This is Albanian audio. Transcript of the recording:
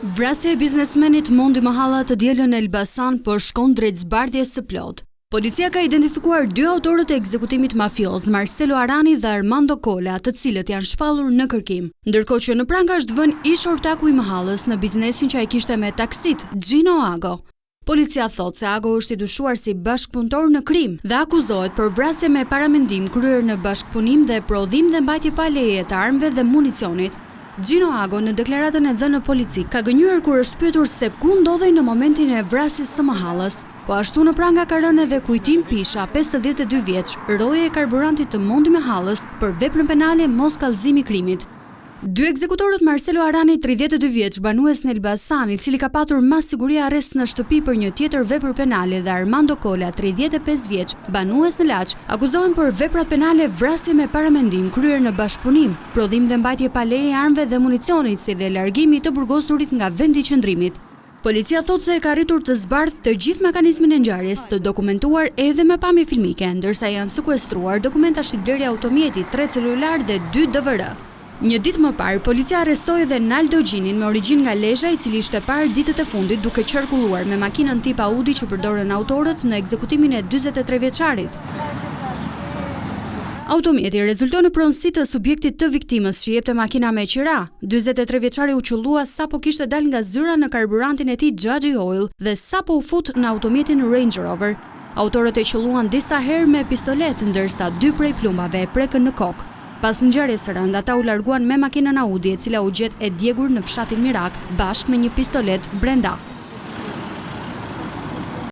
Vrasja e biznesmenit Mondi Mahalla të dielën e Elbasan po shkon drejt zbardhjes së plot. Policia ka identifikuar dy autorët e ekzekutimit mafioz, Marcelo Arani dhe Armando Kola, të cilët janë shpallur në kërkim. Ndërkohë që në pranga është vënë ish ortaku i Mahallës në biznesin që ai kishte me taksit, Gino Ago. Policia thot se Ago është i dyshuar si bashkëpunëtor në krim dhe akuzohet për vrasje me paramendim kryer në bashkëpunim dhe prodhim dhe mbajtje pa leje të armëve dhe municionit. Gino Ago në deklaratën e dhënë në polici ka gënjur kur është pyetur se ku ndodhej në momentin e vrasjes së Mahallës. Po ashtu në pranga ka rënë edhe Kujtim Pisha, 52 vjeç, roje e karburantit të Mondi Mahallës për veprën penale mos kallëzimi krimit. Dy ekzekutorët Marcelo Arani, 32 vjeç, banues në Elbasan, i cili ka patur mas siguri arrest në shtëpi për një tjetër vepër penale, dhe Armando Kola, 35 vjeç, banues në Laç, akuzohen për veprat penale vrasje me paramendim kryer në bashkëpunim, prodhim dhe mbajtje pa leje armëve dhe municionit, si dhe largimi të burgosurit nga vendi i qëndrimit. Policia thot se ka arritur të zbardhë të gjithë mekanizmin e ngjarjes, të dokumentuar edhe me pamje filmike, ndërsa janë sekuestruar dokumenta shitblerje automjeti, 3 celular dhe 2 DVD. Një ditë më parë, policia arrestoi edhe Naldo Gjinin me origjinë nga Lezhë, i cili ishte parë ditët e fundit duke qarkulluar me makinën tip Audi që përdorën autorët në ekzekutimin e 43 vjeçarit. Automjeti rezulton në pronësi të subjektit të viktimës që jepte makina me qira. 43 vjeçari u qullua sapo kishte dalë nga zyra në karburantin e tij Xhaxhi Oil dhe sapo u fut në automjetin Range Rover. Autorët e qelluan disa herë me pistolet, ndërsa 2 prej plumbave e prekën në kokë. Pas ngjarjes së rëndë, ata u larguan me makinën Audi, e cila u gjet e djegur në fshatin Mirak bashkë me një pistolet brenda.